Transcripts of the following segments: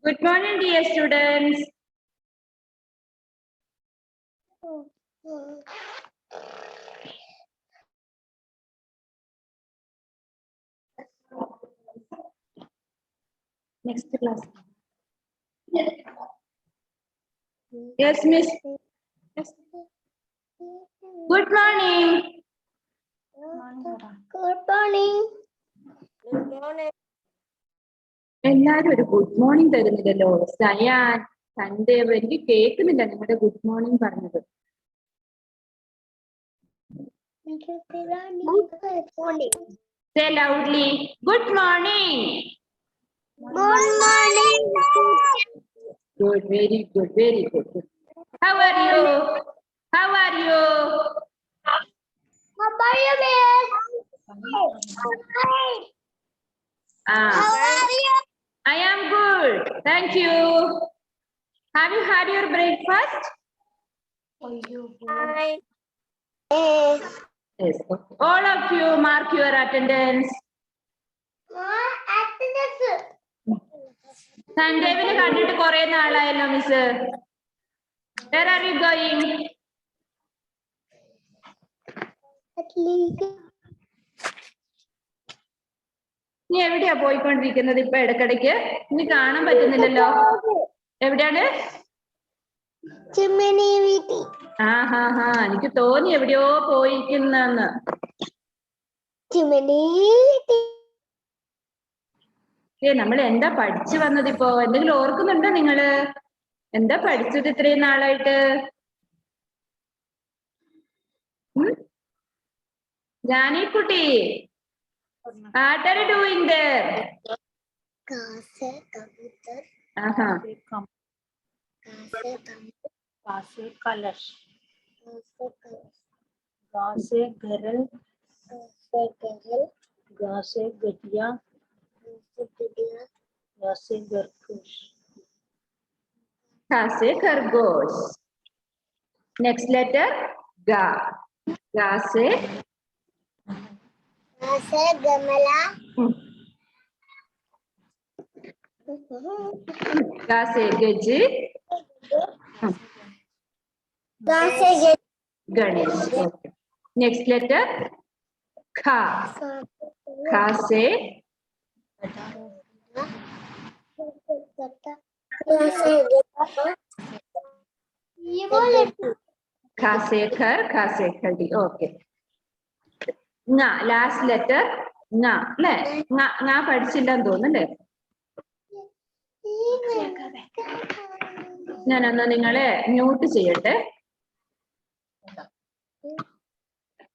Good morning, dear students. Next class. Yes, Miss. Yes. Good morning. Good morning. Good morning. എല്ലാരും ഒരു good morning തരുന്നില്ലല്ലോ. Cyan, സന്ദേവ്, എനിക്ക് കേൾക്കുന്നില്ല നിങ്ങളുടെ good morning പറഞ്ഞത്. Good morning. Say loudly. Good morning. Good morning. Good, very good, very good. How are you? How are you? How are you, Miss? How are you? I am good. Thank you. Have you had your breakfast? Hi. Yes. All of you mark your attendance. സന്ദേവിനെ കണ്ടിട്ട് കുറെ നാളായല്ലോ miss. Where are you going? നീ എവിടെയാ പോയിക്കൊണ്ടിരിക്കുന്നത് ഇപ്പൊ ഇടക്കിടയ്ക്ക്? ഇനി കാണാൻ പറ്റുന്നില്ലല്ലോ. എവിടെയാണ്? ചിമ്മിനി വീട്ടി. എനിക്ക് തോന്നി എവിടെയോ പോയിരിക്കുന്നെന്ന്. ചിമ്മിനി വീട്ടി. നമ്മൾ എന്താ പഠിച്ചു വന്നത് ഇപ്പോ? എന്തെങ്കിലും ഓർക്കുന്നുണ്ടോ നിങ്ങള്? എന്താ പഠിച്ചത് ഇത്രയും നാളായിട്ട്? Janikutty, what are you doing there? കാസെ കബൂതർ. कासे कलश, കാസെ കലശ്. गासे गरल, കാസെ കരൽ. गासे गटिया, കാസെ പിടിയ. गासे गरकुश. Khase khargosh. Next letter ga. Ga se കാസെ ഗമല. ga se gaj. കാസെ Ganesh. Okay. Next letter kha. Kha se kha se khar. Kha se khadi. Okay. Nga. Last letter nga. അല്ലേ? nga പഠിച്ചില്ലെന്ന് തോന്നുന്നല്ലേ? ഞാനൊന്ന് നിങ്ങളെ മ്യൂട്ട് ചെയ്യട്ടെ.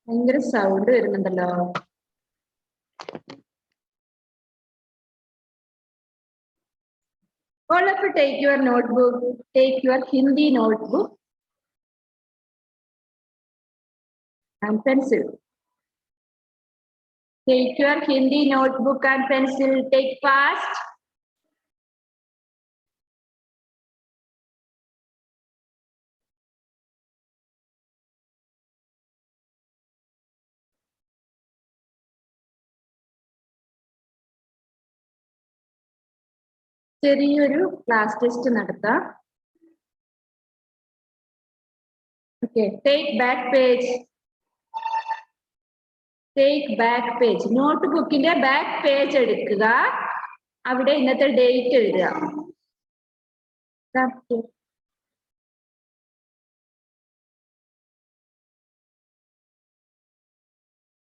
ഭയങ്കര സൗണ്ട് വരുന്നുണ്ടല്ലോ. All of you take your notebook, take your Hindi notebook and pencil. Take your Hindi notebook and pencil, take fast. ചെറിയൊരു class test നടത്താം. Okay, take back page. Take back page. നോട്ട് ബുക്കിന്റെ back page എടുക്കുക. അവിടെ ഇന്നത്തെ date എഴുതുക.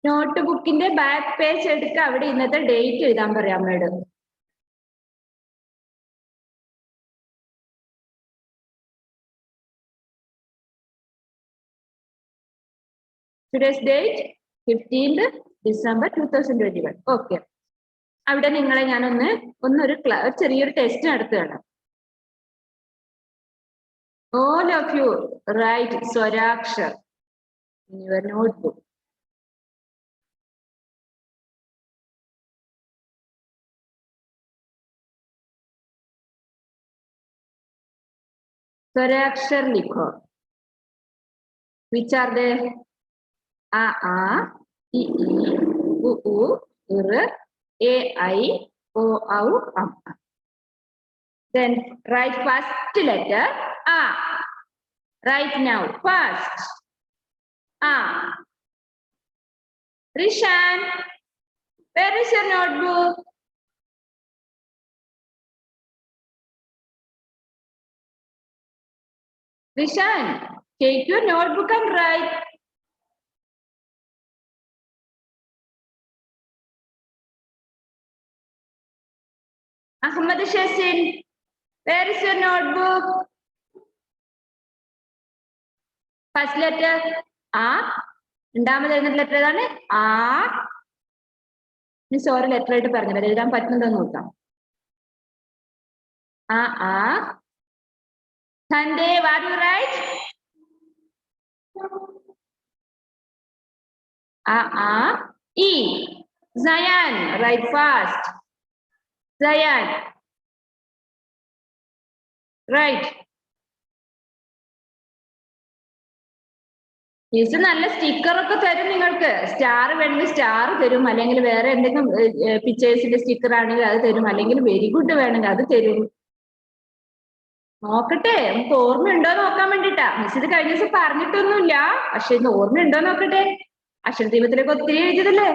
Not ബുക്കിന്റെ back page എടുക്കുക. അവിടെ ഇന്നത്തെ ഡേറ്റ് എഴുതാൻ പറയാം അമ്മയോട്. Today's date 15th December 2021. Okay. അവിടെ നിങ്ങളെ ഞാൻ ഒന്നൊരു ചെറിയൊരു ടെസ്റ്റ് നടത്തുകയാണ്. All of you write Swarakshar in your notebook. Swarakshar likho. Which are they? A, I, U, R, A, I, O, Au, Am. Then write first letter A. Right now, first A. Rishan, where is your notebook? Rishan, take your notebook and write. Ahmad Shasin, where is your notebook? First letter A. രണ്ടാമത് എഴുതുന്ന letter ഏതാണ്? ആ. Miss ഓരോ letter ആയിട്ട് പറഞ്ഞത് എഴുതാൻ പറ്റുന്നുണ്ടോ നോക്കാം. ആ. Sunday, what you write? E. Zayan, write fast. Zayan, right. Miss നല്ല സ്റ്റിക്കർ ഒക്കെ തരും നിങ്ങൾക്ക്. സ്റ്റാർ വേണമെങ്കിൽ സ്റ്റാർ തരും, അല്ലെങ്കിൽ വേറെ എന്തെങ്കിലും പിക്ചേഴ്സിന്റെ സ്റ്റിക്കർ ആണെങ്കിൽ അത് തരും, അല്ലെങ്കിൽ വെരി ഗുഡ് വേണമെങ്കിൽ അത് തരും. നോക്കട്ടെ, നമുക്ക് ഓർമ്മയുണ്ടോ നോക്കാൻ വേണ്ടിട്ടാ. മിസ് ഇത് കഴിഞ്ഞ ദിവസം പറഞ്ഞിട്ടൊന്നുമില്ല, പക്ഷെ ഇന്ന് ഓർമ്മയുണ്ടോ നോക്കട്ടെ. അക്ഷരദീപത്തിലേക്ക് ഒത്തിരി എഴുതിയതല്ലേ,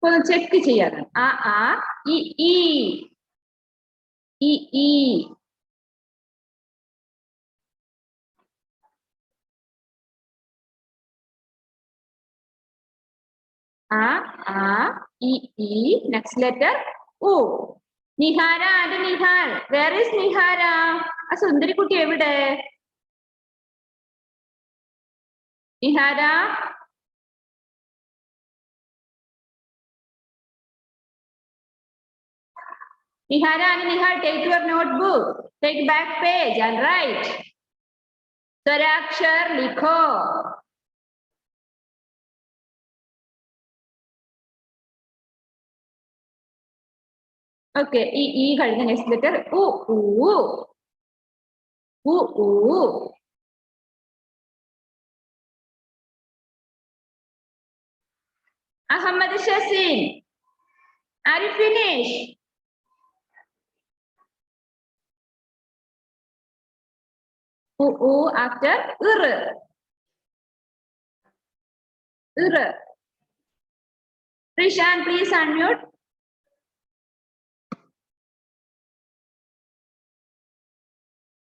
ഒന്ന് ചെക്ക് ചെയ്യാനാണ്. ഈ next letter O. Nihara and Nihal, where is Nihara? ആ സുന്ദരി കുട്ടി എവിടെ? Nihara, Nihara and Nihal, take your notebook, take back page and write. Swarakshar likho. Okay, E കഴിഞ്ഞ next letter U. Ahmad Shasin, are you finished? U after Ir. Rishan, please unmute.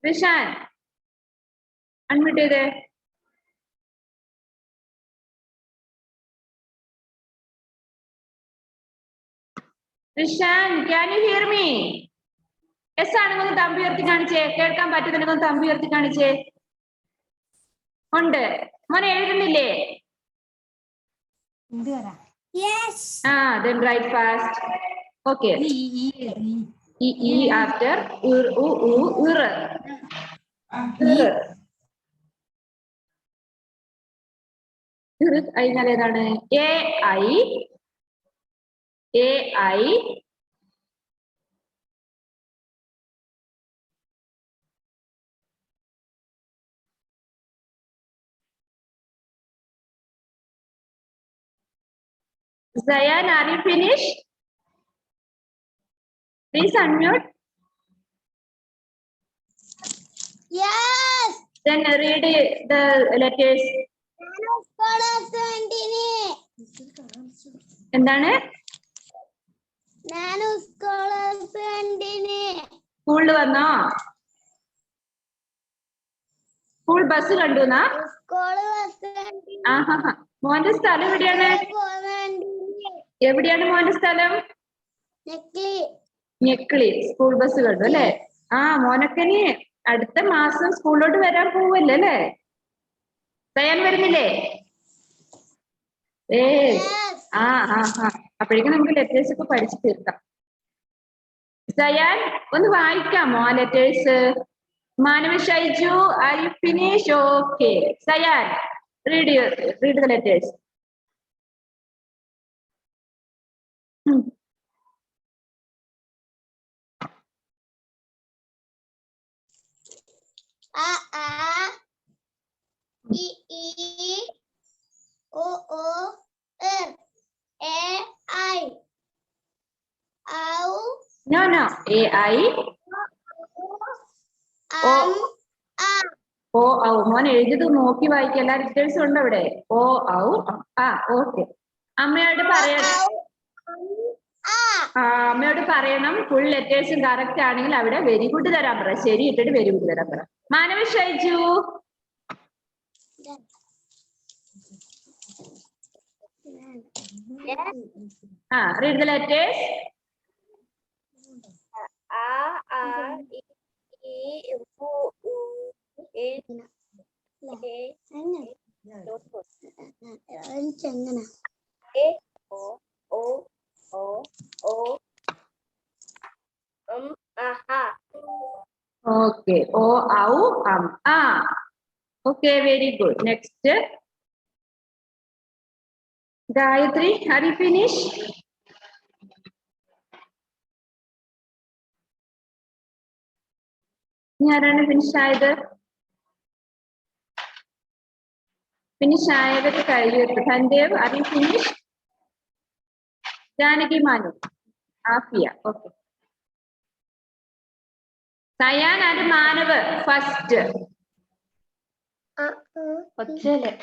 Rishan, unmute ചെയ്തേ. Rishan, can you hear me? Yes ആണെങ്കിൽ ഒന്ന് തമ്പി ഉയർത്തി കാണിച്ചേ. കേൾക്കാൻ പറ്റുന്നുണ്ടെങ്കിൽ ഒന്ന് തമ്പി ഉയർത്തി കാണിച്ചേ. ഉണ്ട്. മോനെ എഴുതുന്നില്ലേ? Yes. Then write fast. Okay. E after Ir. കഴിഞ്ഞാൽ ഏതാണ്? AI. Zayan, are you finished? Please unmute. Yes. Then read the letters. എന്താണ്? സ്കൂളിൽ വന്നോ? സ്കൂൾ ബസ് കണ്ടുന്നാ? മോന്റെ സ്ഥലം എവിടെയാണ്? എവിടെയാണ് മോന്റെ സ്ഥലം? ഞെക്കിളി. സ്കൂൾ ബസ് കണ്ടു അല്ലേ? മോനക്കനി അടുത്ത മാസം സ്കൂളിലോട്ട് വരാൻ പോവല്ലേ അല്ലേ? തയ്യാൻ വരുന്നില്ലേ? അപ്പോഴേക്കും നമുക്ക് ലെറ്റേഴ്സ് ഒക്കെ പഠിച്ചു തീർക്കാം. സയാൻ ഒന്ന് വായിക്കാമോ ആ ലെറ്റേഴ്സ്? മാനവ Shaiju, are you finish? Okay. Cyan, read the letters. E O R A I. No. AI. ഓ ഔ മോൻ എഴുതിയത് നോക്കി വായിക്കുക. എല്ലാ ലെറ്റേഴ്സും ഉണ്ട് അവിടെ. ഓ ഔ ആ ഓക്കെ. അമ്മയോട് പറയണം. അമ്മയോട് പറയണം ഫുൾ ലെറ്റേഴ്സും കറക്റ്റ് ആണെങ്കിൽ അവിടെ വെരി ഗുഡ് തരാൻ പറ. ശരി ഇട്ടിട്ട് വെരി ഗുഡ് തരാൻ പറ. മാനവ Shaiju read the letters. Okay. O, au, Okay, very good. Next. Gayatri, are you finished? ആരാണ് ഫിനിഷ് ആയത്? ഫിനിഷ് ആയതൊക്കെ കഴിഞ്ഞു. Sandev, are you finished? Janaki Manu, Afiya, okay. Sayan and Manav first. ഒച്ചല്ലേ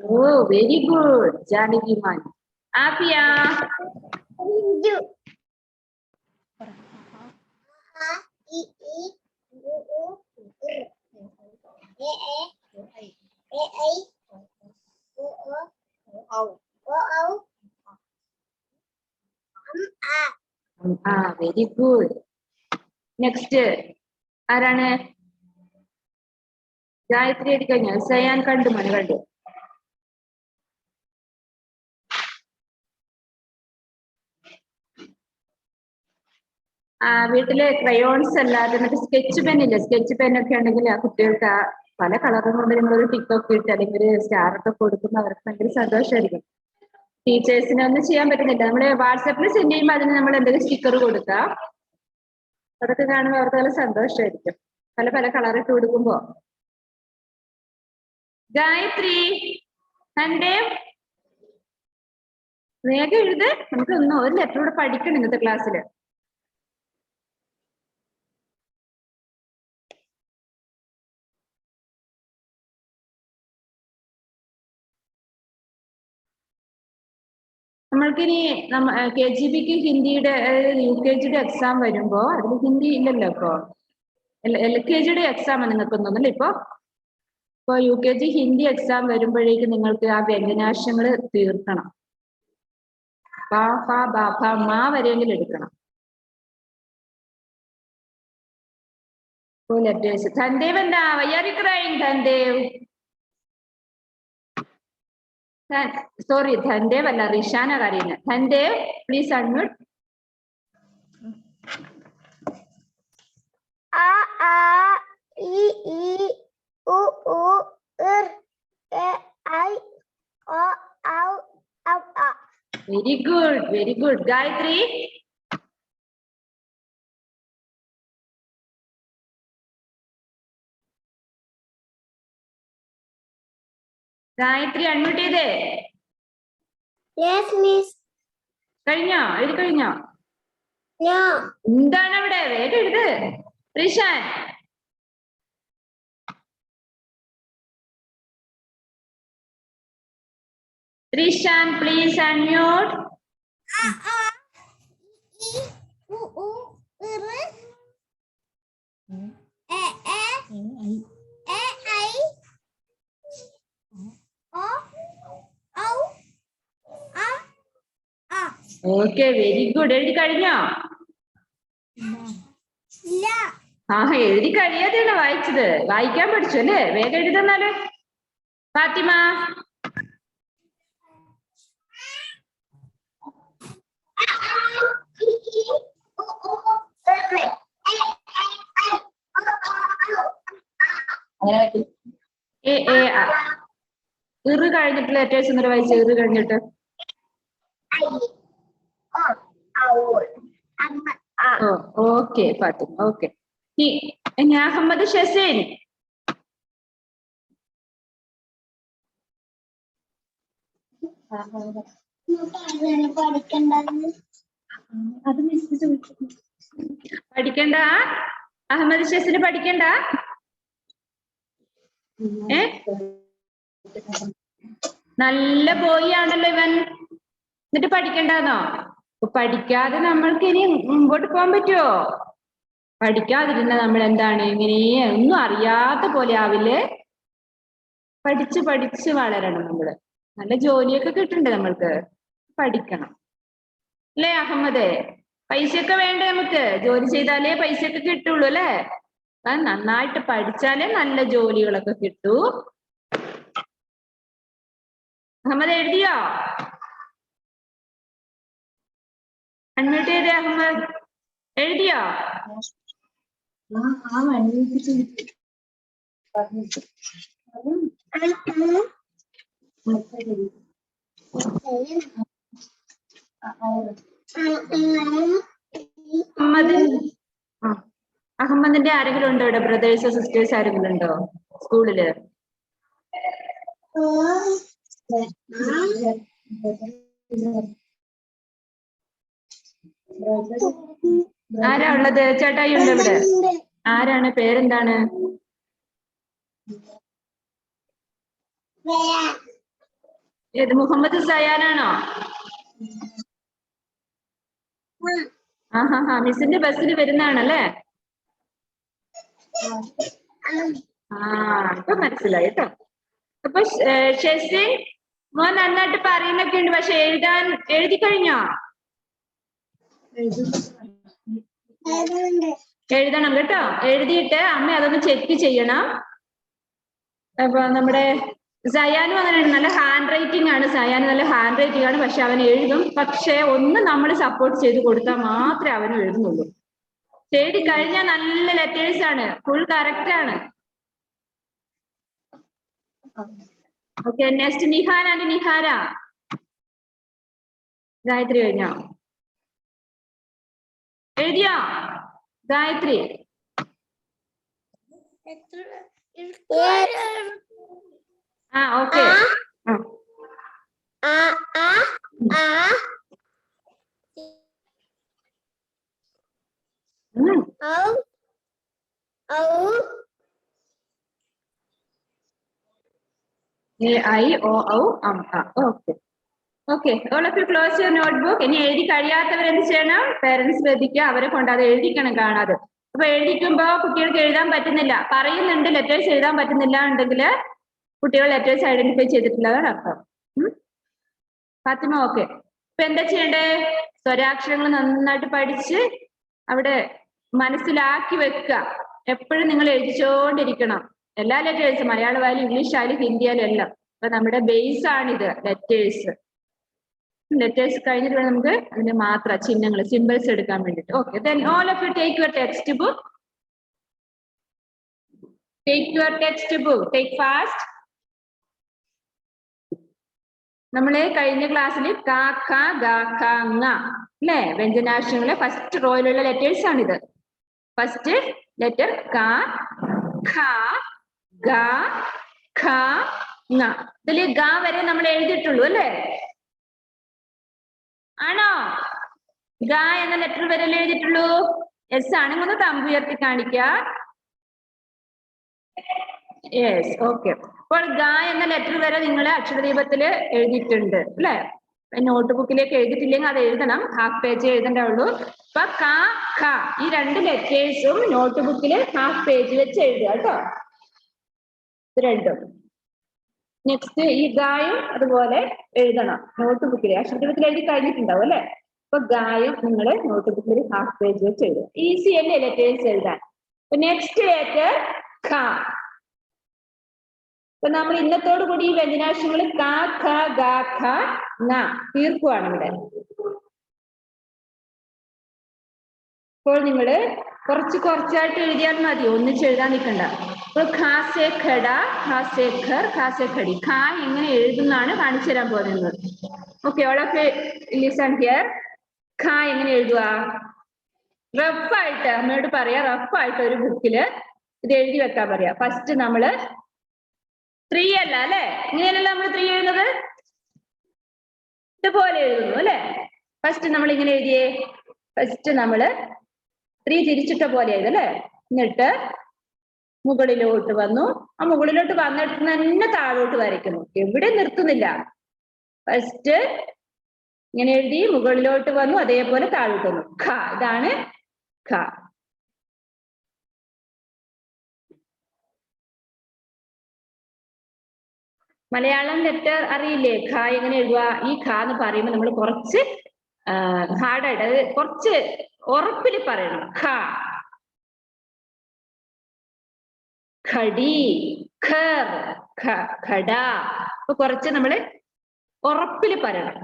Oh, very good, Janaki man. Afia. Very good. Next, ആരാണ്? ഗായത്രി എടുത്ത് കഴിഞ്ഞു. Cyan കണ്ടു, മന കണ്ടു. വീട്ടിലെ ക്രയോൺസ് അല്ലാതെ മറ്റേ സ്കെച്ച് പെൻ ഇല്ല, സ്കെച്ച് പെൻ ഒക്കെ ഉണ്ടെങ്കിൽ ആ കുട്ടികൾക്ക് പല കളറും കൊണ്ട് നിങ്ങളൊരു ടിക്കൊക്കെ ഇട്ട് അല്ലെങ്കിൽ സ്റ്റാർ ഒക്കെ കൊടുക്കുമ്പോൾ അവർക്ക് ഭയങ്കര സന്തോഷമായിരിക്കും. ടീച്ചേഴ്സിനെ ഒന്നും ചെയ്യാൻ പറ്റുന്നില്ല. നമ്മള് വാട്സാപ്പിൽ സെൻഡ് ചെയ്യുമ്പോൾ അതിന് നമ്മൾ എന്തെങ്കിലും സ്റ്റിക്കർ കൊടുക്കാം. അതൊക്കെ കാണുമ്പോൾ അവർക്ക് നല്ല സന്തോഷമായിരിക്കും, പല പല കളർ ഇട്ട് കൊടുക്കുമ്പോ. ഗായത്രി, സന്ദേവ്, വേഗം എഴുത്. നമുക്ക് ഒരു ലെറ്റർ കൂടെ പഠിക്കണം ഇന്നത്തെ ക്ലാസ്സില്. നമ്മൾക്കിനി KGBക്ക് ഹിന്ദിയുടെ UKGയുടെ എക്സാം വരുമ്പോ അതിൽ ഹിന്ദി ഇല്ലല്ലോ ഇപ്പൊ. LKGയുടെ എക്സാം നിങ്ങൾക്ക് ഒന്നല്ലേ ഇപ്പൊ. UKG ഹിന്ദി എക്സാം വരുമ്പോഴേക്ക് നിങ്ങൾക്ക് ആ വ്യഞ്ജനാക്ഷരങ്ങൾ തീർക്കണം. ബ ഫ ബ ഫ മ വരെയെങ്കിലും എടുക്കണം. ലെറ്റേഴ്സ്. ധൻദേവ് എന്താ? Why are you crying Dhandev? Sorry, Dhandev അല്ല, റിഷാന കരയുന്നത്. Dhandev, please unmute. Very good, very good. Gayatri, Gayatri unmute ചെയ്തേ. കഴിഞ്ഞോ? എഴുതി കഴിഞ്ഞോ? എന്താണ് അവിടെ? വേഗം എഴുത്. Rishan, Rishan please unmute. Okay, very good. എഴുതി കഴിഞ്ഞോ? എഴുതി കഴിയാതെയാണ് വായിച്ചത്. വായിക്കാൻ പഠിച്ചു അല്ലേ? വേഗം എഴുതുന്നാല്. ഫാത്തിമ, ഇറ് കഴിഞ്ഞിട്ട് ലെറ്റേഴ്സ് എന്നിട്ട് വായിച്ചു. ഇറ് കഴിഞ്ഞിട്ട് ഓക്കെ ഫാത്തിമ. ഓക്കെ, അഹമ്മദ് ഷസീൻ. പഠിക്കണ്ടെന്ന് അത് മിസ് ചോദിച്ചു. പഠിക്കണ്ട അഹമ്മദ് ഷെസിന് പഠിക്കണ്ട ഏ നല്ല ബോയ് ആണല്ലോ ഇവൻ, എന്നിട്ട് പഠിക്കണ്ടെന്നോ? പഠിക്കാതെ നമ്മൾക്ക് ഇനി മുമ്പോട്ട് പോകാൻ പറ്റുമോ? പഠിക്കാതിരുന്ന നമ്മൾ എന്താണ് ഇങ്ങനെ ഒന്നും അറിയാത്ത പോലെ ആവില്ലേ? പഠിച്ച് പഠിച്ച് വളരണം നമ്മള്. നല്ല ജോലിയൊക്കെ കിട്ടണ്ടേ നമ്മൾക്ക്? പഠിക്കണം അല്ലേ അഹമ്മദേ? പൈസയൊക്കെ വേണ്ടേ നമുക്ക്? ജോലി ചെയ്താലേ പൈസയൊക്കെ കിട്ടുള്ളൂ അല്ലേ? നന്നായിട്ട് പഠിച്ചാലേ നല്ല ജോലികളൊക്കെ കിട്ടൂ. അഹമ്മദ് എഴുതിയോ? അൺമ്യൂട്ട് ചെയ്തേ അഹമ്മദ്. എഴുതിയോ? അഹമ്മദിന്റെ ആരെങ്കിലും ഉണ്ടോ ഇവിടെ? ബ്രദേഴ്സോ സിസ്റ്റേഴ്സ് ആരെങ്കിലും ഉണ്ടോ സ്കൂളില്? ആരാ ഉള്ളത്? ചേട്ടായി ഉണ്ടോ ഇവിടെ? ആരാണ്? പേരെന്താണ്? ഏത് മുഹമ്മദ് സയാനാണോ? ആഹാ മിസ്സിന്റെ ബസ്സിൽ വരുന്നതാണല്ലേ? ഇപ്പൊ മനസ്സിലായി കേട്ടോ. അപ്പൊ ഷെസിൻ മോൻ നന്നായിട്ട് പറയുന്നൊക്കെ ഉണ്ട്, പക്ഷെ എഴുതി കഴിഞ്ഞോ? എഴുതണം കേട്ടോ. എഴുതിയിട്ട് അമ്മ അതൊന്ന് ചെക്ക് ചെയ്യണം. അപ്പൊ നമ്മുടെ സയാനും അങ്ങനെയാണ്, നല്ല ഹാൻഡ് റൈറ്റിംഗ് ആണ്. സയാന് നല്ല ഹാൻഡ് റൈറ്റിംഗ് ആണ്, പക്ഷെ അവൻ എഴുതും. പക്ഷെ ഒന്ന് നമ്മൾ സപ്പോർട്ട് ചെയ്ത് കൊടുത്താൽ മാത്രമേ അവൻ എഴുതുന്നുള്ളൂ. എഴുതി കഴിഞ്ഞാൽ നല്ല ലെറ്റേഴ്സ് ആണ്, ഫുൾ കറക്റ്റ് ആണ്. Okay, next Nihara and Nihara. Gayatri കഴിഞ്ഞോ? എഴുതിയോ Gayatri? Okay. Okay okay, all of you close your notebook. ഇനി എഴുതി കഴിയാത്തവർ എന്ത് ചെയ്യണം? പേരൻസ് ശ്രദ്ധിക്കുക, അവരെ കൊണ്ട് അത് എഴുതിക്കണം കാണാതെ. അപ്പൊ എഴുതിക്കുമ്പോ കുട്ടികൾക്ക് എഴുതാൻ പറ്റുന്നില്ല, പറയുന്നുണ്ട് ലെറ്റേഴ്സ് എഴുതാൻ പറ്റുന്നില്ല ഉണ്ടെങ്കിൽ കുട്ടികൾ ലെറ്റേഴ്സ് ഐഡന്റിഫൈ ചെയ്തിട്ടില്ലതാണ് അർത്ഥം. ഫാത്തിമ ഓക്കെ. ഇപ്പൊ എന്താ ചെയ്യണ്ടേ? സ്വരാക്ഷരങ്ങൾ നന്നായിട്ട് പഠിച്ച് അവിടെ മനസ്സിലാക്കി വെക്കുക. എപ്പോഴും നിങ്ങൾ എഴുതിച്ചോണ്ടിരിക്കണം. എല്ലാ ലെറ്റേഴ്സും, മലയാളം ആയാലും ഇംഗ്ലീഷ് ആയാലും ഹിന്ദി ആയാലും എല്ലാം. അപ്പൊ നമ്മുടെ ബേസ് ആണിത് ലെറ്റേഴ്സ്. ലെറ്റേഴ്സ് കഴിഞ്ഞിട്ട് വേണം നമുക്ക് അതിന്റെ മാത്ര ചിഹ്നങ്ങൾ, സിമ്പിൾസ് എടുക്കാൻ വേണ്ടിട്ട്. Okay, then all of you take your textbook. Take your textbook. Take fast. നമ്മള് കഴിഞ്ഞ ക്ലാസ്സിൽ ക ഖ ഗ ഘ ങ അല്ലേ? വ്യഞ്ജനാക്ഷരങ്ങളെ ഫസ്റ്റ് റോയിലുള്ള ലെറ്റേഴ്സ് ആണിത്. ഫസ്റ്റ് ലെറ്റർ ക ഖ ഗ ഘ ങ. ഇതില് ഗ വരെ നമ്മൾ എഴുതിയിട്ടുള്ളൂ അല്ലേ? ആണോ? ഗ എന്ന ലെറ്റർ വരെ എഴുതിയിട്ടുള്ളൂ. എസ് ആണെങ്കിൽ ഒന്ന് തമ്പ് ഉയർത്തി കാണിക്ക. Yes, okay. അപ്പോൾ ഗ എന്ന ലെറ്റർ വരെ നിങ്ങൾ അക്ഷരദീപത്തില് എഴുതിയിട്ടുണ്ട് അല്ലെ? നോട്ട് ബുക്കിലേക്ക് എഴുതിയിട്ടില്ലെങ്കിൽ അത് എഴുതണം, ഹാഫ് പേജ് എഴുതണ്ടേ ഉള്ളൂ. അപ്പൊ ക ഖ ഈ രണ്ട് ലെറ്റേഴ്സും നോട്ട് ബുക്കിൽ ഹാഫ് പേജ് വെച്ച് എഴുതുക കേട്ടോ, ഇത് രണ്ടും. നെക്സ്റ്റ് ഈ ഗായും അതുപോലെ എഴുതണം നോട്ട് ബുക്കിൽ. അക്ഷരദീപത്തിൽ എഴുതി കഴിഞ്ഞിട്ടുണ്ടാവും അല്ലെ? അപ്പൊ ഗായും നിങ്ങൾ നോട്ട് ബുക്കിൽ ഹാഫ് പേജ് വെച്ച് എഴുതുക. ഈസി അല്ലേ ലെറ്റേഴ്സ് എഴുതാൻ? നെക്സ്റ്റ് ലെറ്റർ ഖ. അപ്പൊ നമ്മൾ ഇന്നത്തോടു കൂടി ഈ വ്യഞ്ജനാക്ഷരങ്ങൾ ക ഖ ഗ ഘ ങ തീർക്കുവാണ് ഇവിടെ. അപ്പോൾ നിങ്ങള് കുറച്ചായിട്ട് എഴുതിയാൽ മതി, ഒന്നിച്ച് എഴുതാൻ നിൽക്കണ്ട. അപ്പോൾ ഖാസെ ഖട, ഖാസെ ഖർ, ഖാസെ ഖടി. ഖ എങ്ങനെ എഴുതുന്നാണ് കാണിച്ചു തരാൻ പോകുന്നത്. Okay, all of you listen here. ഖ എങ്ങനെ എഴുതുക? റഫായിട്ട് അമ്മയോട് പറയാ, റഫായിട്ട് ഒരു ബുക്കില് ഇത് എഴുതി വെക്കാൻ പറയാ. ഫസ്റ്റ് നമ്മള് 3 അല്ല അല്ലെ? ഇങ്ങനെയല്ലല്ലോ നമ്മൾ 3 എഴുതുന്നത്. ഇതുപോലെ എഴുതുന്നു അല്ലെ. ഫസ്റ്റ് നമ്മൾ ഇങ്ങനെ എഴുതിയേ. ഫസ്റ്റ് നമ്മള് 3 തിരിച്ചിട്ട പോലെ എഴുതും അല്ലെ. എന്നിട്ട് മുകളിലോട്ട് വന്നു. ആ മുകളിലോട്ട് വന്നിട്ട് തന്നെ താഴോട്ട് വരയ്ക്കുന്നു. എവിടെ നിർത്തുന്നില്ല. ഫസ്റ്റ് ഇങ്ങനെ എഴുതി മുകളിലോട്ട് വന്നു, അതേപോലെ താഴോട്ട് വന്നു. ഖ, ഇതാണ് ഖ. മലയാളം ലെറ്റർ അറിയില്ലേ? ഖ എങ്ങനെ എഴുതുക? ഈ ഖ എന്ന് പറയുമ്പോൾ നമ്മൾ കുറച്ച് ഹാർഡായിട്ട്, അത് കുറച്ച് ഉറപ്പിൽ പറയണം. ഖ, ഖടി, ഖർ, ഖട. അപ്പൊ കുറച്ച് നമ്മള് ഉറപ്പിൽ പറയണം.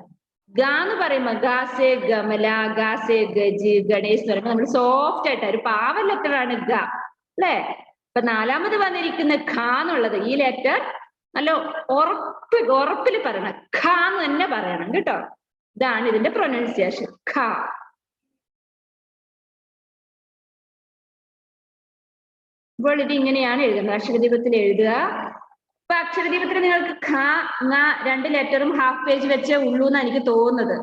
ഗ എന്ന് പറയുമ്പോ ഗാസെ ഗമല, ഗാസെ ഗജ്, ഗണേശ് എന്ന് പറയുമ്പോൾ നമ്മൾ സോഫ്റ്റ് ആയിട്ട്, ഒരു പാവ ലെറ്റർ ആണ് ഗ അല്ലെ. ഇപ്പൊ നാലാമത് വന്നിരിക്കുന്ന ഖ എന്നുള്ളത്, ഈ ലെറ്റർ നല്ല ഉറപ്പിൽ പറയണം. ഖ എന്ന് തന്നെ പറയണം കേട്ടോ. ഇതാണ് ഇതിന്റെ പ്രൊനൗൺസിയേഷൻ. ഖ. അപ്പോൾ ഇത് ഇങ്ങനെയാണ് എഴുതുന്നത്. അക്ഷരദീപത്തിൽ എഴുതുക. ഇപ്പൊ അക്ഷരദീപത്തിൽ നിങ്ങൾക്ക് ഖ, ങ 2 ലെറ്ററും ഹാഫ് പേജ് വെച്ചേ ഉള്ളൂ എന്നാണ് എനിക്ക് തോന്നുന്നത്.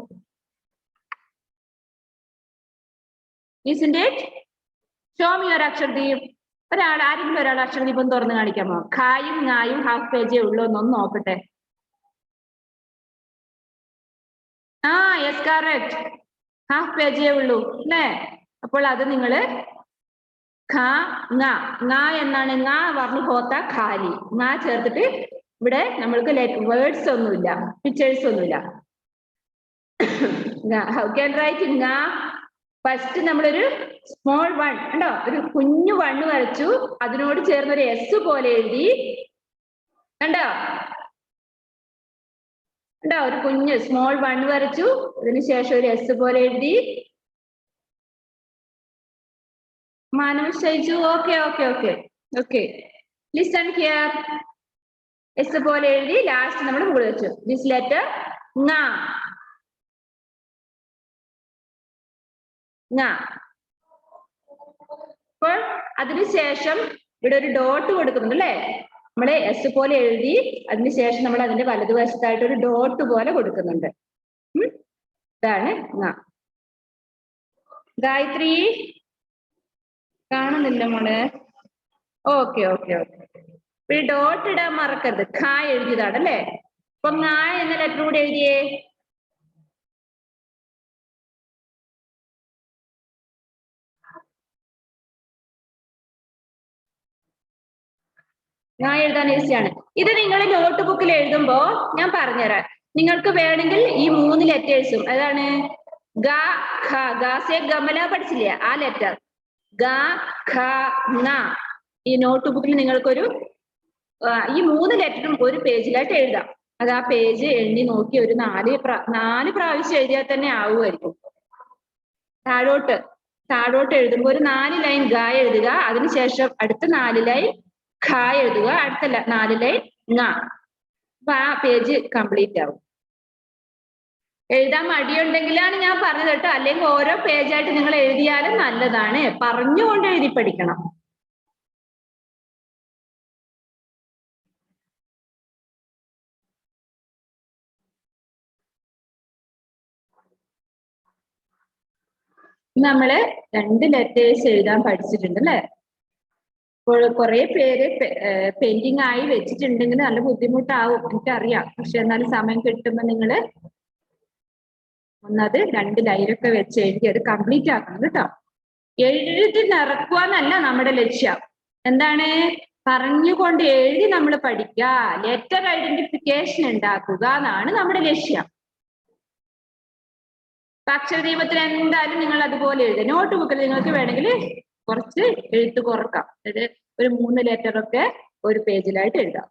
Isn't it? Show me your അക്ഷരദീപ്. ആരെങ്കിലും ഒരാൾ അക്ഷരദീപം തുറന്ന് കാണിക്കാമോ? ഖായും ങായും ഹാഫ് പേജേ ഉള്ളൂ എന്നൊന്ന് നോക്കട്ടെ. Yes, correct. ഹാഫ് പേജേ ഉള്ളൂ അല്ലേ. അപ്പോൾ അത് നിങ്ങള് ഖ, ങ. ങ എന്നാണ്. ങ പറഞ്ഞു പോത്ത ഖാലി. ങ ചേർത്തിട്ട് ഇവിടെ നമ്മൾക്ക് വേർഡ്സ് ഒന്നുമില്ല, പിക്ചേഴ്സ് ഒന്നുമില്ല. ഹൗ ക്യാൻ റൈറ്റ് ങ? ഫസ്റ്റ് നമ്മളൊരു സ്മോൾ 1 ഉണ്ടോ, ഒരു കുഞ്ഞു 1 വരച്ചു. അതിനോട് ചേർന്ന് ഒരു എസ് പോലെ എഴുതി. കണ്ടോ? ഉണ്ടോ? ഒരു കുഞ്ഞ് സ്മോൾ 1 വരച്ചു. അതിനുശേഷം ഒരു എസ് പോലെ എഴുതി. Manav Shaiju, okay okay okay okay. Listen here. S പോലെ എഴുതി. ലാസ്റ്റ് നമ്മൾ മുകളിൽ വെച്ചു ദിസ് ലെറ്റർ ങ. അപ്പോൾ അതിനുശേഷം ഇവിടെ ഒരു ഡോട്ട് കൊടുക്കുന്നുണ്ട് അല്ലെ. നമ്മള് എസ് പോലെ എഴുതി, അതിനുശേഷം നമ്മൾ അതിന്റെ വലതുവശത്തായിട്ട് ഒരു ഡോട്ട് പോലെ കൊടുക്കുന്നുണ്ട്. ഇതാണ് ങ. ഗായത്രി കാണുന്നില്ല മോളെ. Okay okay okay. ഈ ഡോട്ട് ഇടാൻ മറക്കരുത്. ഖ എഴുതിയതാണ് അല്ലെ. അപ്പൊ ങ എന്ന ലെറ്റർ കൂടെ എഴുതിയേ. ങ എഴുതാൻ ഈസിയാണ്. ഇത് നിങ്ങൾ നോട്ട് ബുക്കിൽ എഴുതുമ്പോ ഞാൻ പറഞ്ഞുതരാം. നിങ്ങൾക്ക് വേണമെങ്കിൽ ഈ 3 ലെറ്റേഴ്സും, അതാണ് ഗ, ഖ, ഗാസെ ഗമല പഠിച്ചില്ലേ, ആ ലെറ്റർ ഗ, ഖ, ങ. ഈ നോട്ട് ബുക്കിൽ നിങ്ങൾക്കൊരു ഈ 3 ലെറ്ററും ഒരു പേജിലായിട്ട് എഴുതാം. അത് ആ പേജ് എണ്ണി നോക്കി ഒരു 4 പ്രാവശ്യം എഴുതിയാൽ തന്നെ ആവുമായിരിക്കും. താഴോട്ട് എഴുതുമ്പോൾ ഒരു 4 ലൈൻ ഗ എഴുതുക. അതിനുശേഷം അടുത്ത 4 ലൈൻ ഖ എഴുതുക. അടുത്ത 4 ലൈൻ ങ. അപ്പൊ ആ പേജ് കംപ്ലീറ്റ് ആവും. എഴുതാൻ മടിയുണ്ടെങ്കിലാണ് ഞാൻ പറഞ്ഞത് കേട്ടോ. അല്ലെങ്കിൽ ഓരോ പേജായിട്ട് നിങ്ങൾ എഴുതിയാലും നല്ലതാണ്. പറഞ്ഞുകൊണ്ട് എഴുതി പഠിക്കണം. നമ്മള് 2 ലെറ്റേഴ്സ് എഴുതാൻ പഠിച്ചിട്ടുണ്ട് അല്ലെ. ഇപ്പോൾ കുറെ പേര് പെയിന്റിങ് ആയി വെച്ചിട്ടുണ്ടെങ്കിൽ നല്ല ബുദ്ധിമുട്ടാവും, എനിക്കറിയാം. പക്ഷെ എന്നാലും സമയം കിട്ടുമ്പോ നിങ്ങള് ഒന്നത് 2 ലൈനൊക്കെ വെച്ച് എഴുതി അത് കംപ്ലീറ്റ് ആക്കണം കേട്ടോ. എഴുതി നിറക്കുക എന്നല്ല നമ്മുടെ ലക്ഷ്യം. എന്താണ്? പറഞ്ഞുകൊണ്ട് എഴുതി നമ്മൾ പഠിക്കുക, ലെറ്റർ ഐഡന്റിഫിക്കേഷൻ ഉണ്ടാക്കുക എന്നാണ് നമ്മുടെ ലക്ഷ്യം. അക്ഷരദീപത്തിൽ എന്തായാലും നിങ്ങൾ അതുപോലെ എഴുതുക. നോട്ട് ബുക്കിൽ നിങ്ങൾക്ക് വേണമെങ്കിൽ കുറച്ച് എഴുത്ത് കുറക്കാം. അതായത് ഒരു 3 ലെറ്റർ ഒക്കെ ഒരു പേജിലായിട്ട് എഴുതാം.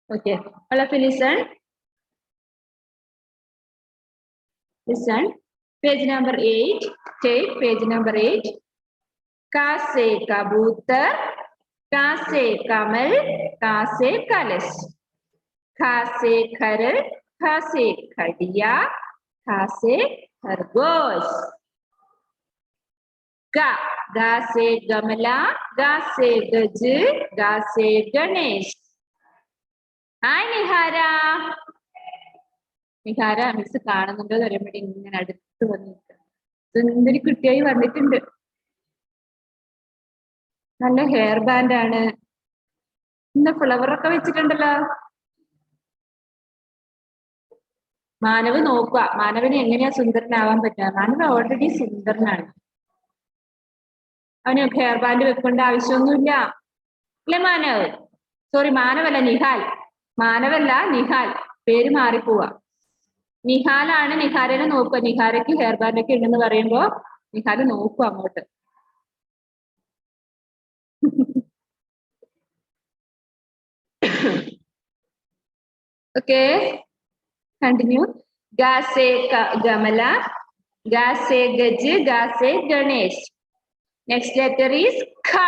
Okay, all of you listen. Listen. Page number 8. Take page number 8. का से कबूतर, का से कमल, का से कलश, खा से खरल, खा से खड़िया, खा से खरगोश. गा, गा से गमला, गा से गज, गा से गणेश. ഹായ് നിഹാര. നിഹാര മിസ് കാണുന്നുണ്ടോ എന്ന് പറയുമ്പോഴേ ഇങ്ങനെ അടുത്ത് വന്ന് എന്തൊരു കുട്ടിയായി വന്നിട്ടുണ്ട്. നല്ല ഹെയർ ബാൻഡ് ആണ്. ഇന്ന് ഫ്ലവറൊക്കെ വെച്ചിട്ടുണ്ടല്ലോ. മാനവ് നോക്കുക, മാനവിന് എങ്ങനെയാ സുന്ദരനാവാൻ പറ്റുക? മാനവ് ഓൾറെഡി സുന്ദരനാണ്. അവന് ഹെയർ ബാൻഡ് വെക്കേണ്ട ആവശ്യമൊന്നുമില്ല അല്ലെ മാനവ്? സോറി, മാനവല്ല നിഹാൽ. മാനവല്ല നിഹാൽ, പേര് മാറിപ്പോവാ. നിഹാലാണ്. നിഹാരനെ നോക്കുക. നിഹാരക്ക് ഹെയർ ബാൻഡ് ഒക്കെ ഉണ്ടെന്ന് പറയുമ്പോ നിഹാല് നോക്കുക അങ്ങോട്ട്. Okay, continue. ഗാസെ ഗമല, ഗാസെ ഗജ്, ഗാസെ ഗണേശ്. നെക്സ്റ്റ് ലെറ്റർ ഈസ് ഖ.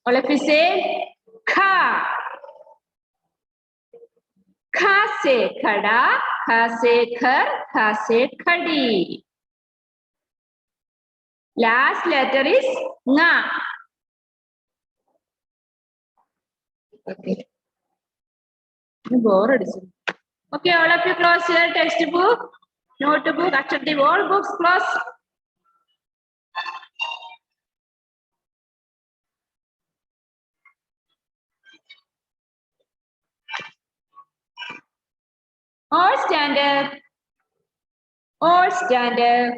All of you say kha. Kha se khada, kha se khar, kha se khadi. Last letter is nga. Okay. Bore edition. Okay, all of you close your textbook, notebook, actually all books close. All stand up. All stand up.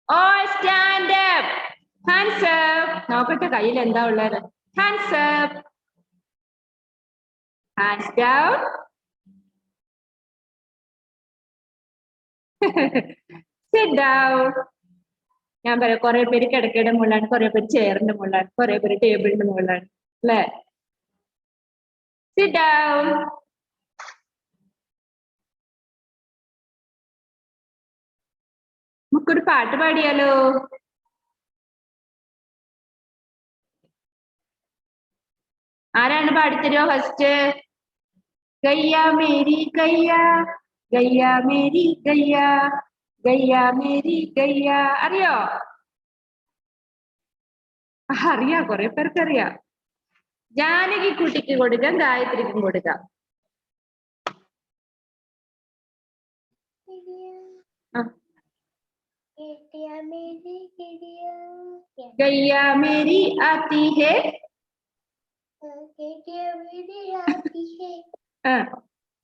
All stand up. Hands up. നോക്കട്ടെ കയ്യിൽ എന്താ ഉള്ളത്. Hands up. Hands down. Sit down. ഞാൻ പറയാം, കുറെ പേര് കിടക്കയുടെ മുകളിലാണ്, കുറെ പേര് ചെയറിന്റെ മുകളിലാണ്, കുറെ പേര് ടേബിളിന്റെ മുകളിലാണ് അല്ലേ? Sit down. നമുക്കൊരു പാട്ട് പാടിയാലോ? ആരാണ് പാടിത്തരുമോ ഫസ്റ്റ്? ഗയ്യ മേരി ഗയ്യ, ഗയ്യ മേരി ഗയ്യ, ഗയ്യ മേരി ഗയ്യ. അറിയോ? അറിയാം, കുറെ പേർക്ക് അറിയാം. ജാനകി കുട്ടിക്ക് കൊടുക്കാം, ഗായത്രിക്കും കൊടുക്കാം. गैया मेरी आती है,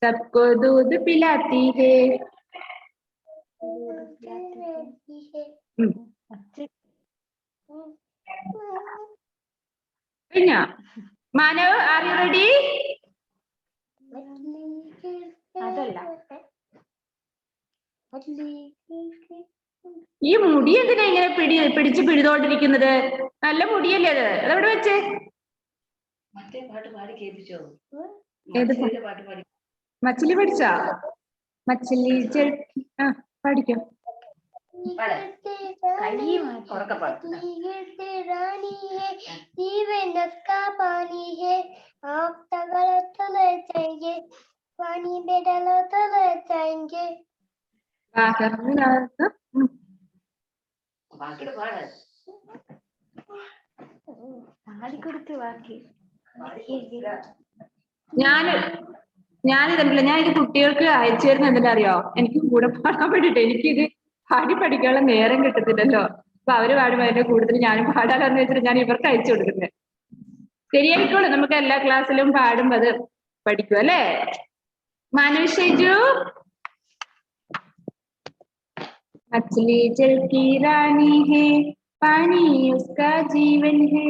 सबको दूध पिलाती है. Manav, are you ready? അതല്ല, ഈ മുടി എന്തിനാ ഇങ്ങനെ പിടിച്ച് പിടിതോണ്ടിരിക്കുന്നത്? നല്ല മുടിയല്ലേ അത്? അതെവിടെ വെച്ച്? മച്ചിലി പഠിച്ചാ? മച്ചിലി പഠിക്കും. ഞാനിതുണ്ടല്ലോ, ഞാൻ ഇത് കുട്ടികൾക്ക് അയച്ചു തരുന്ന എന്തിനാ അറിയോ? എനിക്ക് കൂടെ പാടാൻ വേണ്ടിട്ട്. എനിക്കിത് പാടി പഠിക്കാനുള്ള നേരം കിട്ടത്തില്ലല്ലോ. അപ്പൊ അവര് പാടുമ്പോ അതിന്റെ കൂടുതൽ ഞാനും പാടാലെന്ന് വെച്ചിട്ട് ഞാൻ ഇവർക്ക് അയച്ചു കൊടുക്കുന്നത്. ശരിയായിക്കോളൂ, നമുക്ക് എല്ലാ ക്ലാസ്സിലും പാടുമ്പോ അത് പഠിക്കും അല്ലേ? മാനവ് ഷൈജു, मछली जल की रानी है, पानी उसका जीवन है,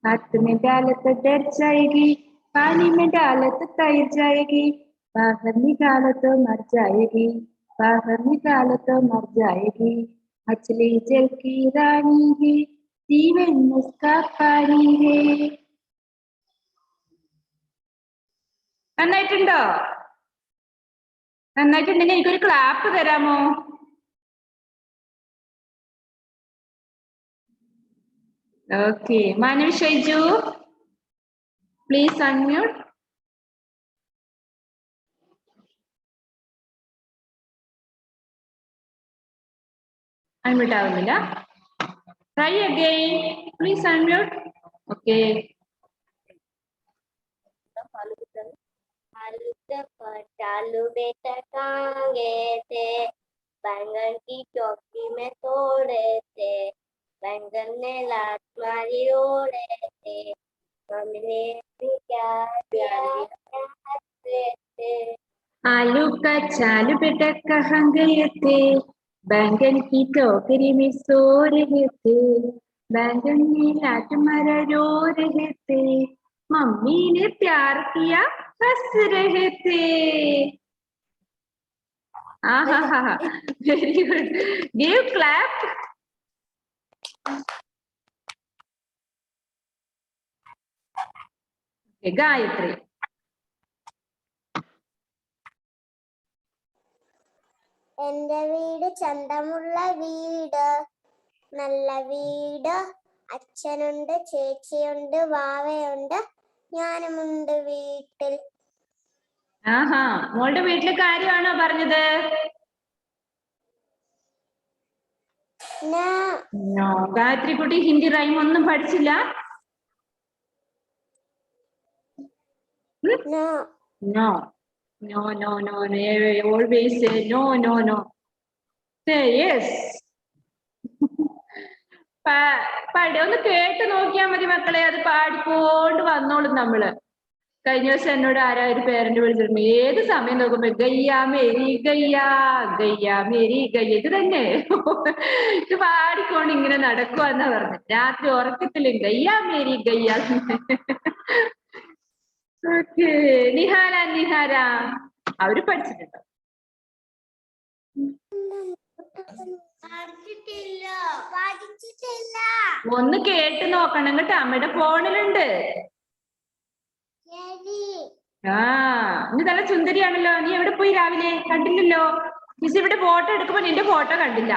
हाथ में डाले तो डर जाएगी, पानी में डाले तो तैर जाएगी, बाहर निकालो तो मर जाएगी, बाहर निकालो तो मर जाएगी. मछली जल की रानी है, जीवन उसका पानी है. നന്നായിട്ടുണ്ടോ? നന്നായിട്ടുണ്ടെങ്കിൽ എനിക്കൊരു ക്ലാപ്പ് തരാമോ? Okay, Manav Shaiju, please unmute. Unmute ആവുന്നില്ല. Try again. Please unmute. Okay. आलू बेटा कांगे थे, बैंगन की चौकी में तोड़े थे, बैंगन ने लात मारी ओढ़े थे, मम्मी ने भी क्या किया हंस रहे थे। आलू का चालू बेटा कहाँ गए थे, बैंगन की टोकरी में सो रहे थे, बैंगन ने लात मारा रो रहे थे, मम्मी ने प्यार किया हंस रहे थे। हाँ हाँ हाँ, very good, give clap. Gayatri, എന്റെ വീട് ചന്തമുള്ള വീട്, നല്ല വീട്, അച്ഛനുണ്ട്, ചേച്ചിയുണ്ട്, വാവയുണ്ട്, ഞാനുമുണ്ട് വീട്ടിൽ. ആഹാ, മോളുടെ വീട്ടിലെ കാര്യമാണോ പറഞ്ഞത്? No, ഗായത്രി കുട്ടി ഹിന്ദി റൈം ഒന്നും പഠിച്ചില്ല? No. No, no, no, no, always say no, no, no. Say yes. ഒന്ന് കേട്ട് നോക്കിയാൽ മതി മക്കളെ, അത് പാടിക്കൊണ്ട് വന്നോളും നമ്മള്. കഴിഞ്ഞ ദിവസം എന്നോട് ആരാ ഒരു പേരന്റ് വിളിച്ചിരുന്നു, ഏത് സമയം നോക്കുമ്പോ ഗയ്യ മേരി ഗയ്യ, ഗയ്യ മേരി ഗയ്യ, ഇത് തന്നെ ഇത് പാടിക്കൊണ്ട് ഇങ്ങനെ നടക്കുവാന്നാ പറഞ്ഞു. രാത്രി ഉറക്കത്തിലും ഗയ്യ മേരി ഗയ്യ. ഓക്കെ, നിഹാര നിഹാര അവര് പഠിച്ചിട്ടുണ്ടോ? ഒന്ന് കേട്ട് നോക്കണം കേട്ടോ, അമ്മയുടെ ഫോണിലുണ്ട്. ആ, നീ നല്ല സുന്ദരിയാണല്ലോ, നീ എവിടെ പോയി രാവിലെ? കണ്ടില്ലല്ലോ, മിസ് ഇവിടെ ഫോട്ടോ എടുക്കുമ്പോ നിന്റെ ഫോട്ടോ കണ്ടില്ല.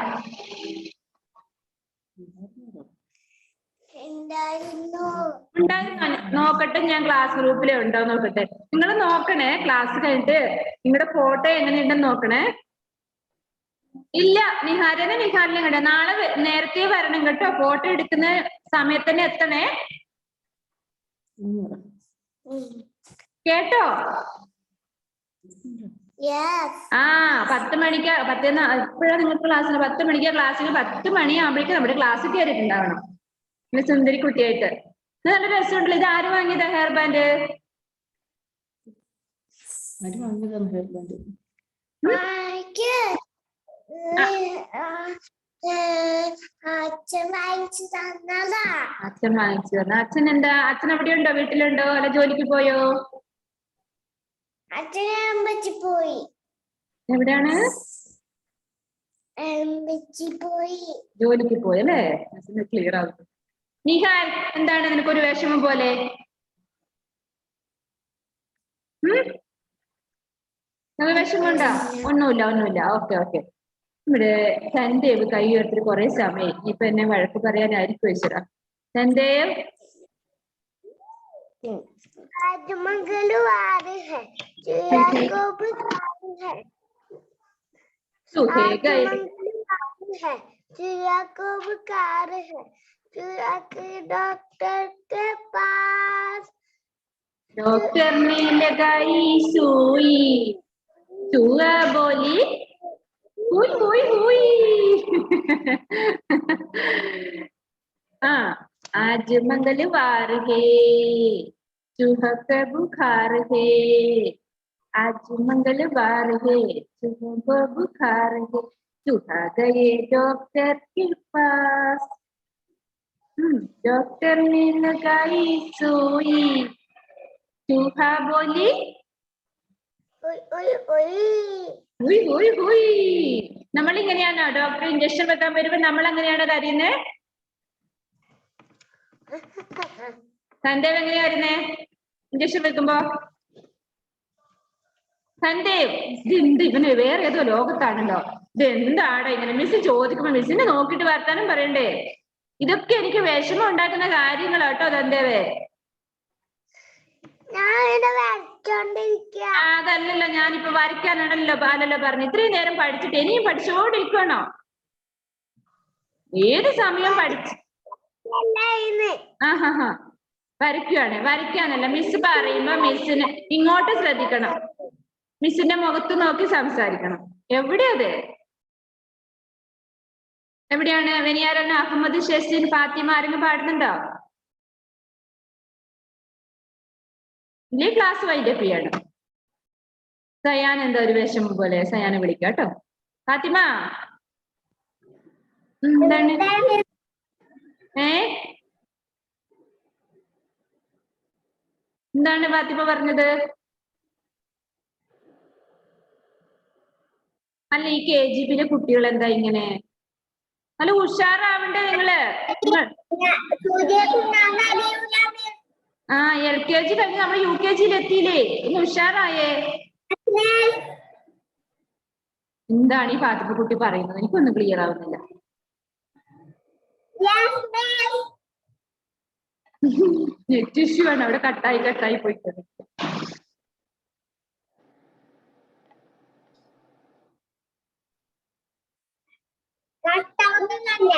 ഉണ്ടായിരുന്നു, നോക്കട്ടെ ഞാൻ ക്ലാസ് ഗ്രൂപ്പിലെ ഉണ്ടോ നോക്കട്ടെ. നിങ്ങൾ നോക്കണേ, ക്ലാസ് കഴിഞ്ഞിട്ട് നിങ്ങളുടെ ഫോട്ടോ എങ്ങനെയുണ്ടെന്ന് നോക്കണേ. ഇല്ല, നിഹാരനെ കണ്ട നാളെ നേരത്തെ വരണം കേട്ടോ, ഫോട്ടോ എടുക്കുന്ന സമയത്ത് തന്നെ എത്തണേ കേട്ടോ. ആ 10 മണിക്ക്, ഇപ്പോഴാണ് നിങ്ങൾക്ക് ക്ലാസ്സിന് 10 മണിക്കാ ക്ലാസ്സിന്, 10 മണിയാകുമ്പോഴേക്കും നമ്മുടെ ക്ലാസ്സിൽ കയറിയിട്ടുണ്ടാവണം. പിന്നെ സുന്ദരി കുട്ടിയായിട്ട് നല്ല രസമുണ്ടല്ലോ. ഇത് ആര് വാങ്ങിയതാ ഹെയർ ബാൻഡ്? അച്ഛൻ വാങ്ങിച്ചു തന്ന. അച്ഛൻ എന്താ, അച്ഛൻ എവിടെ ഉണ്ടോ, വീട്ടിലുണ്ടോ, അല്ല ജോലിക്ക് പോയോ? പോയി. എവിടെയാണ്? ജോലിക്ക് പോയി അല്ലേ? ക്ലിയർ ആവും. നിഹാൽ, എന്താണ് നിനക്കൊരു വിഷമം പോലെ? വിഷമമുണ്ടോ? ഒന്നുമില്ല. ഓക്കെ. ഇവിടെ സന്ദേവ് കൈ ഉയർത്തിട്ട് കുറെ സമയം, ഇപ്പൊ എന്നെ വഴക്ക് പറയാനായിരിക്കും വെച്ചടാ. സന്ദേവ് डॉक्टर ने लगाई सुई, चूहा बोली हुई हुई हुई। हाँ, आज मंगलवार है, चूहा का बुखार है, आज मंगलवार है, चूहा का बुखार है, चूहा गए डॉक्टर के पास, डॉक्टर ने लगाई सुई, चूहा बोली നമ്മളിങ്ങനെയാണോ ഡോക്ടർ ഇഞ്ചക്ഷൻ വെക്കാൻ വരുമ്പോ നമ്മൾ അങ്ങനെയാണോ കരയുന്നേ? സന്ദേവ് എങ്ങനെയാ വരുന്നേ ഇഞ്ചക്ഷൻ വെക്കുമ്പോ? സന്ദേവ് ഇതെന്ത്, ഇവന് വേറെ ഏതോ ലോകത്താണല്ലോ, ഇത് എന്താടാ ഇങ്ങനെ? മിസ് ചോദിക്കുമ്പോ മിസ്സിനെ നോക്കിട്ട് വർത്താനം പറയണ്ടേ? ഇതൊക്കെ എനിക്ക് വിഷമം ഉണ്ടാക്കുന്ന കാര്യങ്ങളാട്ടോ സന്ദേവേ. അതല്ലല്ലോ, ഞാനിപ്പോ വരയ്ക്കാനാണല്ലോ അല്ലല്ലോ പറഞ്ഞു. ഇത്രയും നേരം പഠിച്ചിട്ട് ഇനിയും പഠിച്ചോണ്ടിരിക്കണോ? ഏത് സമയം പഠിച്ചു? വരയ്ക്കുവാണ്. വരയ്ക്കാനല്ല, മിസ് പറയുമ്പോ മിസ്സിന് ഇങ്ങോട്ട് ശ്രദ്ധിക്കണം. മിസ്സിന്റെ മുഖത്ത് നോക്കി സംസാരിക്കണം. എവിടെയത്? എവിടെയാണ്? വെനിയാരൻ, അഹമ്മദ്, ഷെസിൻ, ഫാത്തിമ ആരെങ്കിലും പാടുന്നുണ്ടോ? ഇല്ലേ ക്ലാസ് വൈൻഡപ്പ് ചെയ്യണം. സയാൻ എന്താ ഒരു വിഷമം പോലെ? സയാനെ വിളിക്കാം കേട്ടോ. ഫാത്തിമ എന്താണ്? എന്താണ് ഫാത്തിമ പറഞ്ഞത്? അല്ല, ഈ KGB കുട്ടികൾ എന്താ ഇങ്ങനെ? നല്ല ഉഷാറാവണ്ടേ നിങ്ങള്? LKG കഴിഞ്ഞ് നമ്മൾ UKG എത്തിയില്ലേ? ഇന്ന് ഉഷാറായേ? എന്താണ് ഈ ഫാത്തിമ കുട്ടി പറയുന്നത്? എനിക്കൊന്നും ക്ലിയർ ആവുന്നില്ല. നെറ്റ് ഇഷ്യൂ ആണ്, അവിടെ കട്ടായി പോയിട്ടുണ്ട്. കട്ടാവുന്നില്ല.